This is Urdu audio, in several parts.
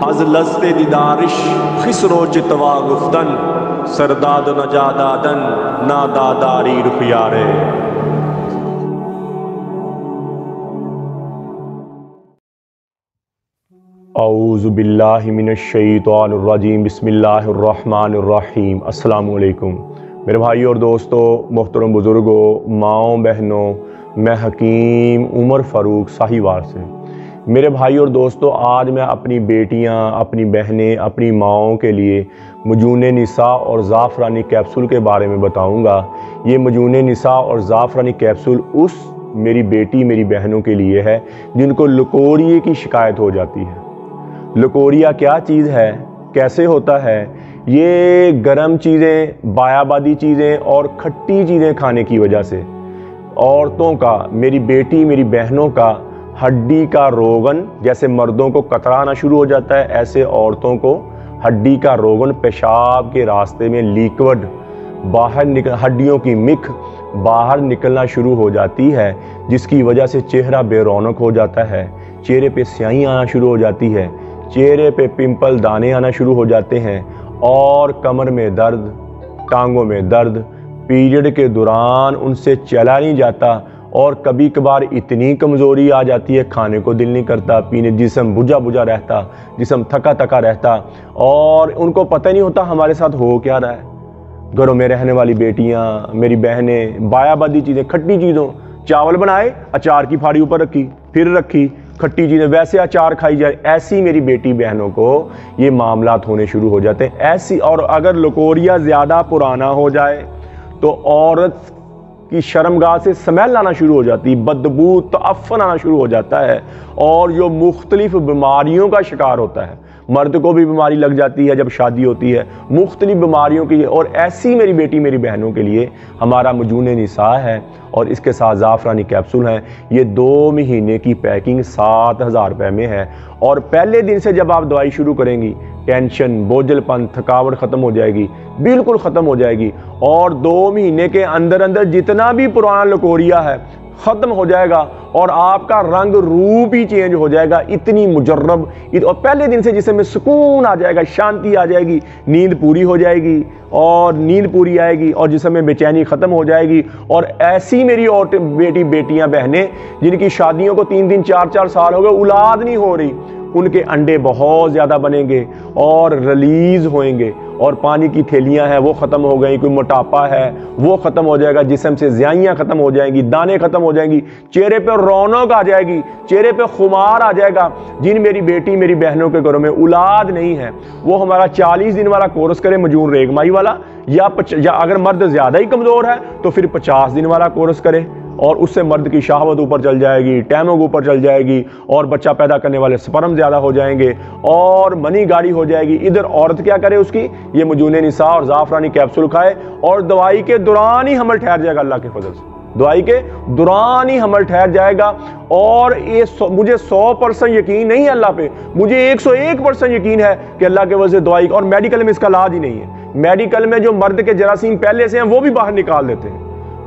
از لست دیدارش خسرو چتوا گفتن سرداد و نجادادن ناداداری رخیارے. اعوذ باللہ من الشیطان الرجیم. بسم اللہ الرحمن الرحیم. السلام علیکم میرے بھائیو اور دوستو، محترم بزرگوں، ماؤں بہنوں، میں حکیم عمر فاروق ساہیوال سے. میرے بھائی اور دوستو، آج میں اپنی بیٹیاں، اپنی بہنیں، اپنی ماؤں کے لیے مجون نساء اور زعفرانی کیپسول کے بارے میں بتاؤں گا. یہ مجون نساء اور زعفرانی کیپسول اس میری بیٹی، میری بہنوں کے لیے ہے جن کو لکوریے کی شکایت ہو جاتی ہے. لکوریا کیا چیز ہے، کیسے ہوتا ہے؟ یہ گرم چیزیں، بایابادی چیزیں اور کھٹی چیزیں کھانے کی وجہ سے عورتوں کا، میری بیٹی، میری بہنوں کا ہڈی کا روغن، جیسے مردوں کو قطرہ آنا شروع ہو جاتا ہے، ایسے عورتوں کو ہڈی کا روغن پیشاب کے راستے میں لیکوڈ باہر ہڈیوں کی مکھ باہر نکلنا شروع ہو جاتی ہے، جس کی وجہ سے چہرہ بے رونق ہو جاتا ہے، چہرے پہ سیاہی آنا شروع ہو جاتی ہے، چہرے پہ پمپل، دانے آنا شروع ہو جاتے ہیں، اور کمر میں درد، ٹانگوں میں درد، پیریڈ کے دوران ان سے چلا نہیں جاتا، اور کبھی کبھار اتنی کمزوری آ جاتی ہے کھانے کو دل نہیں کرتا، پینے، جسم بجھا بجھا رہتا، جسم تھکا تھکا رہتا، اور ان کو پتہ نہیں ہوتا ہمارے ساتھ ہو کیا رہا ہے. گھروں میں رہنے والی بیٹیاں، میری بہنیں، بایابادی چیزیں، کھٹی چیزوں، چاول بنائے، اچار کی پھاڑی اوپر رکھی، پھر رکھی، کھٹی چیزیں، ویسے اچار کھائی جائے. ایسی میری بیٹی بہنوں کو یہ معاملات ہونے شروع ہو جاتے ہیں ایسی. اور اگر لکوریا زیادہ پرانا ہو جائے تو عورت کی شرمگاہ سے سمیل آنا شروع ہو جاتی، بدبو، تعفن آنا شروع ہو جاتا ہے، اور جو مختلف بیماریوں کا شکار ہوتا ہے. مرد کو بھی بیماری لگ جاتی ہے جب شادی ہوتی ہے، مختلف بیماریوں کی. اور ایسی میری بیٹی، میری بہنوں کے لیے ہمارا مجون نساء ہے، اور اس کے ساتھ زعفرانی کیپسول ہیں. یہ 2 مہینے کی پیکنگ 7000 روپے میں ہے، اور پہلے دن سے جب آپ دوائی شروع کریں گی، ٹینشن، بوجھل پن، تھکاوٹ ختم ہو جائے گی، بالکل ختم ہو جائے گی. اور 2 مہینے کے اندر اندر جتنا بھی پرانا لکوریا ہے ختم ہو جائے گا، اور آپ کا رنگ روپ ہی چینج ہو جائے گا. اتنی مجرب، اور پہلے دن سے جسم میں سکون آ جائے گا، شانتی آ جائے گی، نیند پوری ہو جائے گی، اور نیند پوری آئے گی، اور جسم میں بے چینی ختم ہو جائے گی. اور ایسی میری بیٹیاں بہنیں جن کی شادیوں کو 3 4 سال ہو گئے، اولاد نہیں ہو رہی، ان کے انڈے بہت زیادہ بنیں گے اور ریلیز ہوئیں گے، اور پانی کی تھیلیاں ہیں وہ ختم ہو گئیں، کوئی موٹاپا ہے وہ ختم ہو جائے گا، جسم سے زیائیاں ختم ہو جائیں گی، دانے ختم ہو جائیں گی، چہرے پہ رونق آ جائے گی، چہرے پہ خمار آ جائے گا. جن میری بیٹی، میری بہنوں کے گھروں میں اولاد نہیں ہے، وہ ہمارا 40 دن والا کورس کرے، مجون ریگمائی والا، یا اگر مرد زیادہ ہی کمزور ہے تو پھر 50 دن والا کورس کرے، اور اس سے مرد کی شہوت اوپر چل جائے گی، ٹیمنگ اوپر چل جائے گی، اور بچہ پیدا کرنے والے سپرم زیادہ ہو جائیں گے، اور منی گاڑی ہو جائے گی. ادھر عورت کیا کرے، اس کی یہ مجون نساء اور زعفرانی کیپسول کھائے، اور دوائی کے دوران ہی حمل ٹھہر جائے گا. اللہ کے فضل سے دوائی کے دوران ہی حمل ٹھہر جائے گا. اور یہ مجھے 100% یقین نہیں ہے اللہ پہ، مجھے 101% یقین ہے کہ اللہ کے وجہ سے دوائی، اور میڈیکل میں اس کا علاج ہی نہیں ہے. میڈیکل میں جو مرد کے جراثیم پہلے سے ہیں وہ بھی باہر نکال دیتے ہیں.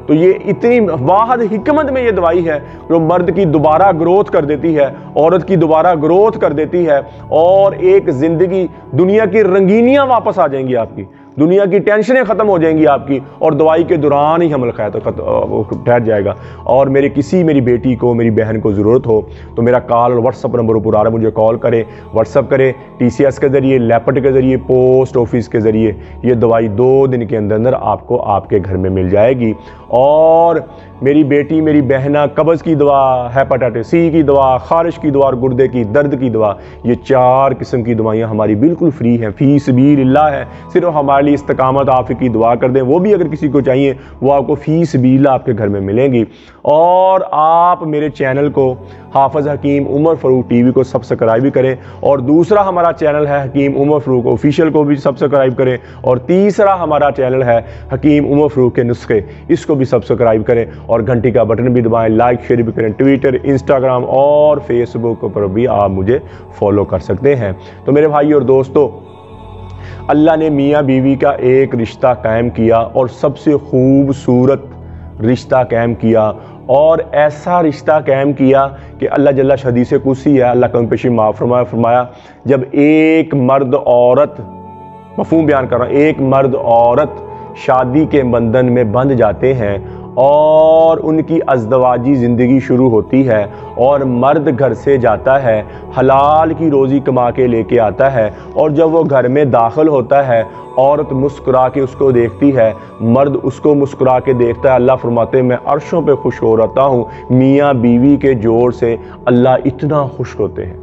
تو یہ اتنی واحد حکمت میں یہ دوائی ہے جو مرد کی دوبارہ گروتھ کر دیتی ہے، عورت کی دوبارہ گروتھ کر دیتی ہے، اور ایک زندگی، دنیا کی رنگینیاں واپس آ جائیں گی آپ کی، دنیا کی ٹینشنیں ختم ہو جائیں گی آپ کی، اور دوائی کے دوران ہی حمل ٹھہر جائے گا. اور میری بیٹی کو، میری بہن کو ضرورت ہو تو میرا کال اور واٹس اپ نمبر اوپر آ رہا ہے، مجھے کال کرے، واٹس اپ کرے، TCS کے ذریعے، لیپٹ کے ذریعے، پوسٹ آفس کے ذریعے. یہ دوائی 2 دن کے اندر آپ کو آپ کے گھر میں مل جائے گی. اور میری بیٹی، میری بہنہ، قبض کی دوا، ہیپاٹائٹس C کی دوا، خارش کی دوا، اور گردے کی درد کی دوا، یہ 4 قسم کی دوائیاں ہماری بالکل فری ہیں، فی سبیل اللہ ہے. صرف ہمارے لیے استقامت آپ کی دعا کر دیں، وہ بھی اگر کسی کو چاہیے وہ آپ کو فی سبیل اللہ آپ کے گھر میں ملیں گی. اور آپ میرے چینل کو حافظ حکیم عمر فاروق TV کو سبسکرائب بھی کریں، اور دوسرا ہمارا چینل ہے حکیم عمر فاروق آفیشیل کو بھی سبسکرائب کریں، اور تیسرا ہمارا چینل ہے حکیم عمر فاروق کے نسخے، اس کو بھی سبسکرائب کریں، اور گھنٹی کا بٹن بھی دبائیں، لائک شیئر بھی کریں. ٹویٹر، انسٹاگرام اور فیس بک پر بھی آپ مجھے فالو کر سکتے ہیں. تو میرے بھائی اور دوستو، اللہ نے میاں بیوی کا ایک رشتہ قائم کیا، اور سب سے خوبصورت رشتہ قائم کیا، اور ایسا رشتہ قائم کیا کہ اللہ جل حدیث قدسی ہے، اللہ کا ان پیشی معاف فرمایا جب ایک مرد عورت، مفہوم بیان کر رہا ہوں، ایک مرد عورت شادی کے بندھن میں بندھ جاتے ہیں اور ان کی ازدواجی زندگی شروع ہوتی ہے اور مرد گھر سے جاتا ہے، حلال کی روزی کما کے لے کے آتا ہے، اور جب وہ گھر میں داخل ہوتا ہے عورت مسکرا کے اس کو دیکھتی ہے، مرد اس کو مسکرا کے دیکھتا ہے، اللہ فرماتے ہیں میں عرشوں پہ خوش ہو رہتا ہوں۔ میاں بیوی کے جوڑ سے اللہ اتنا خوش ہوتے ہیں۔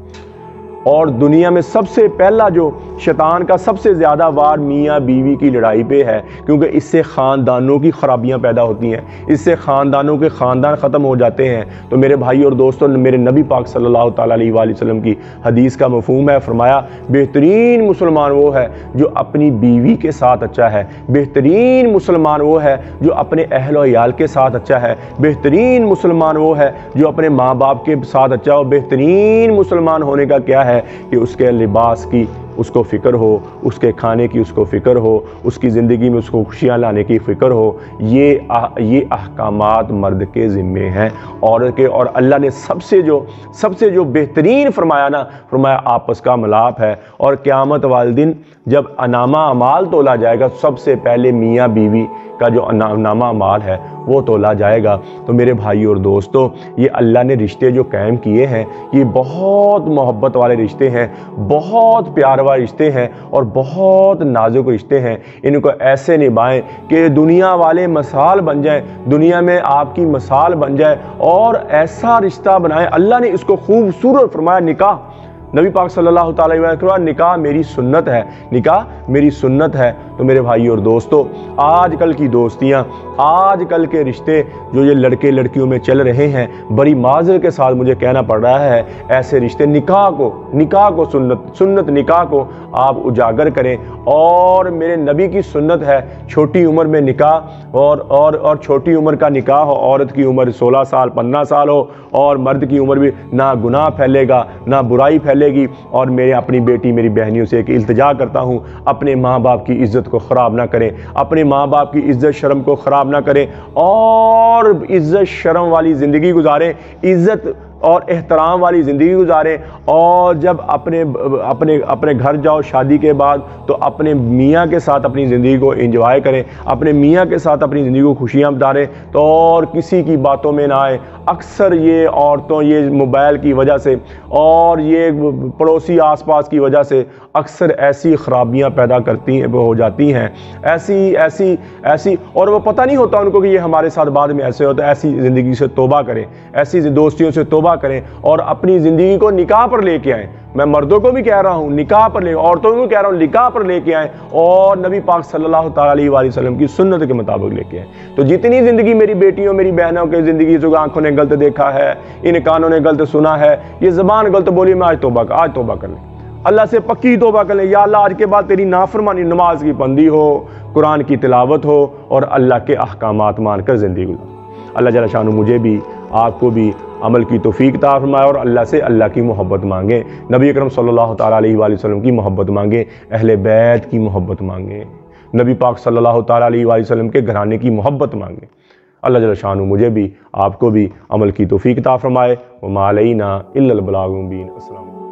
اور دنیا میں سب سے پہلا جو شیطان کا سب سے زیادہ وار میاں بیوی کی لڑائی پہ ہے، کیونکہ اس سے خاندانوں کی خرابیاں پیدا ہوتی ہیں، اس سے خاندانوں کے خاندان ختم ہو جاتے ہیں۔ تو میرے بھائی اور دوستوں، میرے نبی پاک صلی اللہ تعالیٰ علیہ وآلہ وسلم کی حدیث کا مفہوم ہے، فرمایا بہترین مسلمان وہ ہے جو اپنی بیوی کے ساتھ اچھا ہے، بہترین مسلمان وہ ہے جو اپنے اہل و عیال کے ساتھ اچھا ہے، بہترین مسلمان وہ ہے جو اپنے ماں باپ کے ساتھ اچھا ہو۔ بہترین مسلمان ہونے کا کیا ہے کہ اس کے لباس کی اس کو فکر ہو، اس کے کھانے کی اس کو فکر ہو، اس کی زندگی میں اس کو خوشیاں لانے کی فکر ہو۔ یہ احکامات مرد کے ذمے ہیں عورت کے، اور اللہ نے سب سے جو بہترین فرمایا نا، فرمایا آپس کا ملاپ ہے۔ اور قیامت والے دن جب نامہ اعمال تولا جائے گا، سب سے پہلے میاں بیوی کا جو نامہ اعمال ہے وہ تولا جائے گا۔ تو میرے بھائی اور دوستو، یہ اللہ نے رشتے جو قائم کیے ہیں یہ بہت محبت والے رشتے ہیں، بہت پیار والے رشتے ہیں اور بہت نازک رشتے ہیں۔ ان کو ایسے نبھائیں کہ دنیا والے مثال بن جائیں، دنیا میں آپ کی مثال بن جائے، اور ایسا رشتہ بنائیں۔ اللہ نے اس کو خوبصورت فرمایا نکاح، نبی پاک صلی اللہ تعالیٰ علیہ وسلم، نکاح میری سنت ہے، نکاح میری سنت ہے۔ تو میرے بھائی اور دوستو، آج کل کی دوستیاں، آج کل کے رشتے جو یہ لڑکے لڑکیوں میں چل رہے ہیں، بڑی معذرت کے ساتھ مجھے کہنا پڑ رہا ہے، ایسے رشتے نکاح کو سنت نکاح کو آپ اجاگر کریں۔ اور میرے نبی کی سنت ہے چھوٹی عمر میں نکاح، اور چھوٹی عمر کا نکاح ہو، عورت کی عمر 16 سال 15 سال ہو، اور مرد کی عمر بھی نہ گناہ پھیلے گا نہ برائی پھیلے گی۔ اور میں اپنی بیٹی میری بہنیوں سے ایک التجا کرتا ہوں، اپنے ماں باپ کی عزت کو خراب نہ کریں، اپنے ماں باپ کی عزت شرم کو خراب نہ کریں، اور عزت شرم والی زندگی گزاریں، عزت اور احترام والی زندگی گزاریں۔ اور جب اپنے گھر جاؤ شادی کے بعد، تو اپنے میاں کے ساتھ اپنی زندگی کو انجوائے کریں، اپنے میاں کے ساتھ اپنی زندگی کو خوشیاں بتاریں، تو اور کسی کی باتوں میں نہ آئیں۔ اکثر یہ عورتوں یہ موبائل کی وجہ سے اور یہ پڑوسی آس پاس کی وجہ سے اکثر ایسی خرابیاں پیدا ہو جاتی ہیں، ایسی اور وہ پتہ نہیں ہوتا ان کو کہ یہ ہمارے ساتھ بعد میں ایسے ہوتا ہے۔ ایسی زندگی سے توبہ کریں، ایسی دوستیوں سے توبہ کریں، اور اپنی زندگی کو نکاح پر لے کے آئیں۔ میں مردوں کو بھی کہہ رہا ہوں نکاح پر عورتوں کو بھی کہہ رہا ہوں نکاح پر لے کے آئیں، اور نبی پاک صلی اللہ تعالیٰ علیہ وآلہ وسلم کی سنت کے مطابق لے کے آئیں۔ تو جتنی زندگی میری بیٹیوں میری بہنوں کی زندگی جو آنکھوں نے غلط دیکھا ہے، ان کانوں نے غلط سنا ہے، یہ زبان غلط بولی، میں آج توبہ کر لیں، اللہ سے پکی توبہ کر لیں۔ یا اللہ آج کے بعد تیری نافرمانی، نماز کی بندی ہو، قرآن کی تلاوت ہو، اور اللہ کے احکامات مان کر زندگی گزاریں۔ اللہ جل شانہ مجھے بھی آپ کو بھی عمل کی توفیق عطا فرمائے، اور اللہ سے اللہ کی محبت مانگیں، نبی اکرم صلی اللہ تعالیٰ علیہ وآلہ وسلم کی محبت مانگیں، اہل بیت کی محبت مانگیں، نبی پاک صلی اللہ تعالیٰ علیہ وآلہ وسلم کے گھرانے کی محبت مانگیں۔ اللہ جل شانہ مجھے بھی آپ کو بھی عمل کی توفیق عطا فرمائے۔ وما علینا الا البلاغ المبین۔ السلام علیکم۔